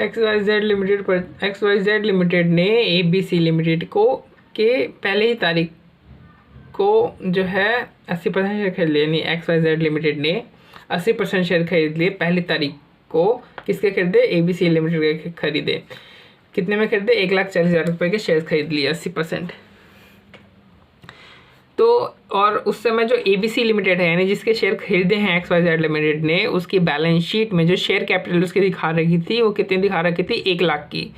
XYZ limited ने ABC limited को के पहले ही तारीख को जो है 80% शेयर खरीद लिए, यानी XYZ लिमिटेड ने 80% शेयर खरीद लिए पहली तारीख को। किसके खरीदे? ABC लिमिटेड के खरीदे। कितने में खरीदे? 1,40,000 रुपये के शेयर खरीद लिए 80%। तो और उस समय जो ABC लिमिटेड है, यानी जिसके शेयर खरीदे हैं XYZ लिमिटेड ने, उसकी बैलेंस शीट में जो शेयर कैपिटल उसकी दिखा रखी थी वो कितनी दिखा रखी थी? 1 लाख की।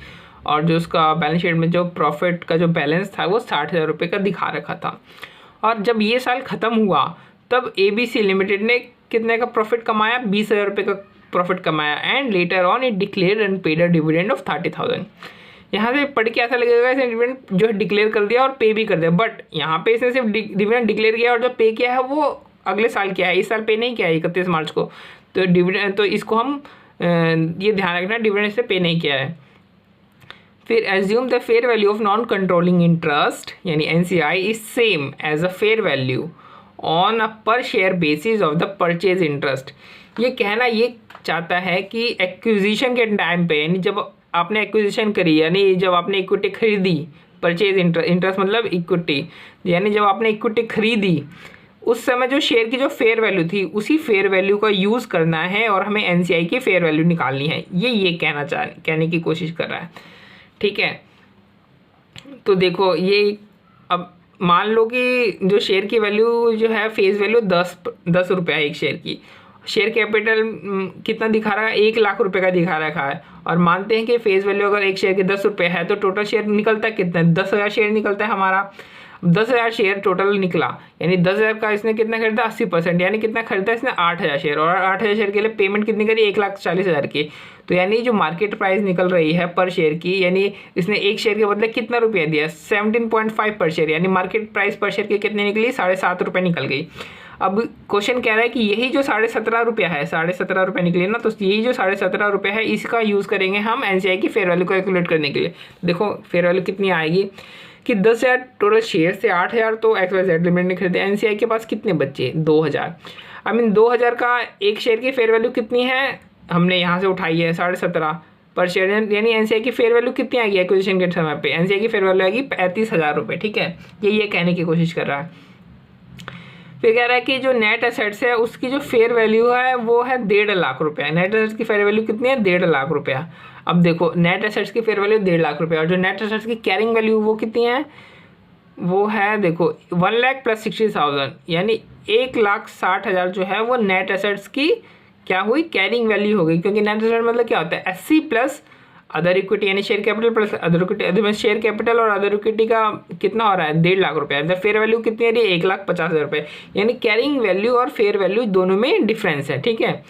और जो उसका बैलेंस शीट में जो प्रॉफिट का जो बैलेंस था वो 60,000 रुपये का दिखा रखा था। और जब ये साल ख़त्म हुआ तब ABC लिमिटेड ने कितने का प्रॉफिट कमाया? 20,000 रुपये का प्रॉफिट कमाया। And later on it declare and paid a dividend of 30,000। यहाँ से पढ़ के ऐसा लगेगा इसने डिविडेंड जो है डिक्लेयर कर दिया और पे भी कर दिया, बट यहाँ पे इसने सिर्फ डिविडेंड डिक्लेयर किया और जो पे किया है वो अगले साल किया है, इस साल पे नहीं किया है 31 मार्च को। तो डिविडेंड, तो इसको हम ये ध्यान रखना, डिविडेंड इसने पे नहीं किया है। फिर assume the fair value of non controlling interest यानी NCI is same as a fair value on a per share basis of the purchase interest. ये कहना ये चाहता है कि एक्विजिशन के टाइम पे, यानी जब आपने एक्विजिशन करी, यानी जब आपने इक्विटी खरीदी, परचेज इंटरेस्ट मतलब इक्विटी, यानी जब आपने इक्विटी खरीदी उस समय जो शेयर की जो फेयर वैल्यू थी उसी फेयर वैल्यू का यूज़ करना है और हमें NCI की फेयर वैल्यू निकालनी है। ये कहने की कोशिश कर रहा है, ठीक है। तो देखो ये, अब मान लो कि जो शेयर की वैल्यू जो है फेस वैल्यू 10 रुपये है एक शेयर की। शेयर कैपिटल कितना दिखा रहा है? 1 लाख रुपए का दिखा रखा है। और मानते हैं कि फेस वैल्यू अगर एक शेयर के 10 रुपये है तो टोटल शेयर निकलता है कितना? 10,000 शेयर निकलता है हमारा। 10,000 शेयर टोटल निकला, यानी 10,000 का इसने कितना खरीदा? 80%, यानी कितना खरीदा इसने? 8,000 शेयर। और 8,000 शेयर के लिए पेमेंट कितनी करी? 1,40,000 की। तो यानी जो मार्केट प्राइस निकल रही है पर शेयर की, यानी इसने एक शेयर के बदले कितना रुपया दिया? 17.5 पर शेयर, यानी मार्केट प्राइस पर शेयर की कितनी निकली? 7.5 रुपये निकल गई। अब क्वेश्चन कह रहा है कि यही जो 17.5 रुपया है, 17.5 रुपये निकले ना, तो यही जो 17.5 रुपये है इसका यूज़ करेंगे हम NCI की फेयर वैल्यू को कैलकुलेट करने के लिए। देखो फेयर वैल्यू कितनी आएगी कि 10,000 टोटल शेयर से 8,000 तो XYZ लिमिटेड ने खरीदे। NCI के पास कितने बच्चे? 2,000। आई मीन 2,000 का एक शेयर की फेयर वैल्यू कितनी है? हमने यहाँ से उठाई है 17.5 पर शेयर, यानी NCI की फेयर वैल्यू कितनी आएगी एक्विजिशन के समय पे? NCI की फेयर वैल्यू आएगी 35,000 रुपये, ठीक है। ये कहने की कोशिश कर रहा है। फिर कह रहा है कि जो नेट एसेट्स है उसकी जो फेयर वैल्यू है वो है 1.5 लाख रुपया। नेट एसेट्स की फेयर वैल्यू कितनी है? 1.5 लाख रुपया। अब देखो नेट एसेट्स की फेयर वैल्यू 1.5 लाख रुपया और जो नेट एसेट्स की कैरिंग वैल्यू वो कितनी है? वो है देखो 1 लाख प्लस 60,000, यानी 1,60,000 जो है वो नेट एसेट्स की क्या हुई? कैरिंग वैल्यू हो गई। क्योंकि नेट एसेट मतलब क्या होता है? 80 प्लस अदर इक्विटी, यानी share capital plus other equity. Other में शेयर कैपिटल और अदर इक्विटी का कितना हो रहा है? 1.5 लाख रुपया। जब फेयर वैल्यू कितनी है? 1,50,000 रुपये, यानी कैरिंग वैल्यू और फेयर वैल्यू दोनों में डिफरेंस है, ठीक है।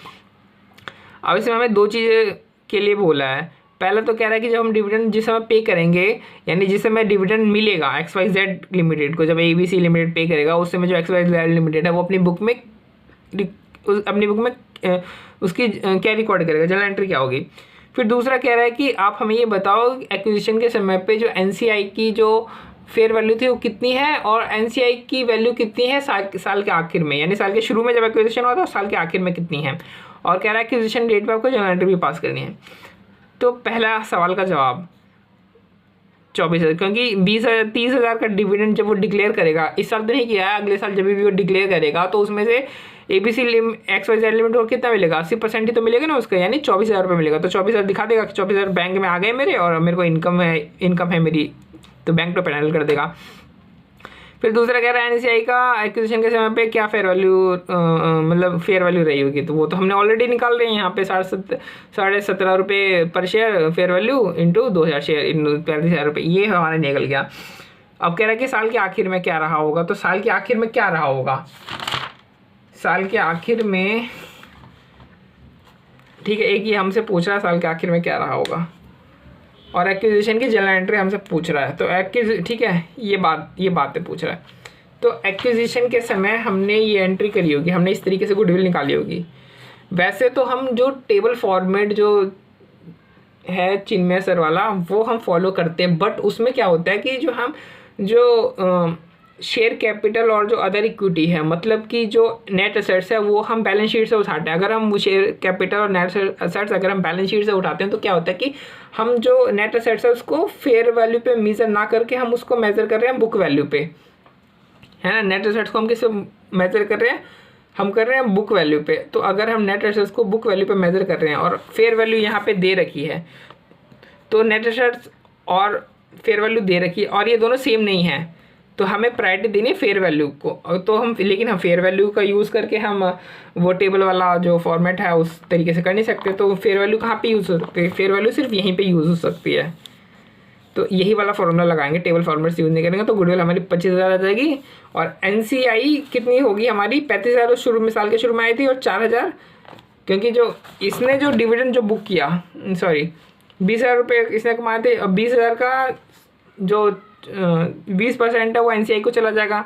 अब इसमें हमें 2 चीज़ें के लिए बोला है। पहला तो कह रहा है कि जब हम डिविडेंड जिस समय पे करेंगे, यानी जिस समय डिविडेंड मिलेगा XYZ लिमिटेड को, जब ABC लिमिटेड पे करेगा उस समय जो XYZ लिमिटेड है वो अपनी बुक में उसकी क्या रिकॉर्ड करेगा? जर्नल एंट्री क्या होगी? फिर दूसरा कह रहा है कि आप हमें ये बताओ एक्विजिशन के समय पे जो NCI की जो फेयर वैल्यू थी वो कितनी है और NCI की वैल्यू कितनी है साल के आखिर में, यानी साल के शुरू में जब एक्विजिशन हुआ था साल के आखिर में कितनी है। और कह रहा है एक्विजिशन डेट पे आपको जर्नल एंट्री भी पास करनी है। तो पहला सवाल का जवाब 24,000, क्योंकि 30,000 का डिविडेंड जब वो डिक्लेयर करेगा, इस साल तो नहीं किया है, अगले साल जब भी वो डिक्लेयर करेगा तो उसमें से ABC XYZ लिमिटेड को कितना मिलेगा? 80% ही तो मिलेगा ना उसका, यानी 24,000 रुपये मिलेगा। तो 24,000 दिखा देगा कि 24,000 बैंक में आ गए मेरे और मेरे को इनकम है मेरी, तो बैंक तो पेनल कर देगा। फिर दूसरा कह रहा है NCI का एक्विजिशन के समय पे क्या फेयर वैल्यू मतलब फेयर वैल्यू रही होगी, तो वो तो हमने ऑलरेडी निकाल रहे हैं यहाँ पे 17.5 रुपये पर share fair value into 2,000 share in 35,000 रुपये, ये हमारा निकल गया। अब कह रहा है कि साल के आखिर में क्या रहा होगा, तो साल के आखिर में क्या रहा होगा? साल के आखिर में, ठीक है, एक ये हमसे पूछ रहा है साल के आखिर में क्या रहा होगा और एक्विजिशन की जर्नल एंट्री हमसे पूछ रहा है। तो ठीक है, ये बातें पूछ रहा है। तो एक्विजिशन के समय हमने ये एंट्री करी होगी, हमने इस तरीके से गुडविल निकाली होगी। वैसे तो हम जो टेबल फॉर्मेट जो है चिन्मय सर वाला वो हम फॉलो करते हैं, बट उसमें क्या होता है कि जो शेयर कैपिटल और जो अदर इक्विटी है, मतलब कि जो नेट असेट्स है वो हम बैलेंस शीट से उठाते हैं। अगर हम वो शेयर कैपिटल और नेट असेट्स अगर हम बैलेंस शीट से उठाते हैं तो क्या होता है कि हम जो नेट असेट्स है उसको फेयर वैल्यू पे मेजर ना करके हम उसको मेजर कर रहे हैं बुक वैल्यू पे, है ना। नेट असेट्स को हम किस मेजर कर रहे हैं, हम कर रहे हैं बुक वैल्यू पे। तो अगर हम नेट एसेट्स को बुक वैल्यू पे मेजर कर रहे हैं और फेयर वैल्यू यहाँ पे दे रखी है, तो नेट एसेट्स और फेयर वैल्यू दे रखी है और ये दोनों सेम नहीं है, तो हमें प्रायोरिटी देनी है फेयर वैल्यू को। तो हम लेकिन हम फेयर वैल्यू का यूज़ करके हम वो टेबल वाला जो फॉर्मेट है उस तरीके से कर नहीं सकते। तो फेयर वैल्यू कहाँ पे यूज़ हो सकती है, फेयर वैल्यू सिर्फ यहीं पे यूज़ हो सकती है। तो यही वाला फॉर्मूला लगाएंगे, टेबल फॉर्मेट यूज़ नहीं करेंगे तो गुडविल हमारी 25,000 आ जाएगी। और NCI कितनी होगी हमारी, 35,000 शुरू में साल के शुरू में आई थी और 4,000 क्योंकि जो इसने जो डिविडेंड जो बुक किया, सॉरी 20,000 रुपये इसने कमाए थे, अब 20,000 का जो 20% है वो NCI को चला जाएगा,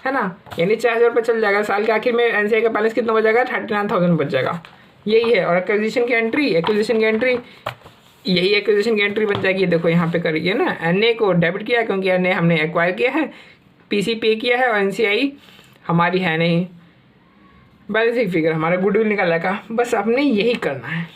है ना, यानी 4,000 रुपये चल जाएगा। साल के आखिर में NCI का बैलेंस कितना बच जाएगा, 39,000 बच जाएगा। यही है। और एक्विजिशन की एंट्री यही एक्विजिशन की एंट्री बन जाएगी। देखो यहाँ पे करिए ना, NA को डेबिट किया क्योंकि NA हमने एक्वायर किया है, PC पे किया है और NCI हमारी है नहीं। बैलेंसिंग फिगर हमारा गुडविल निकाला का, बस आपने यही करना है।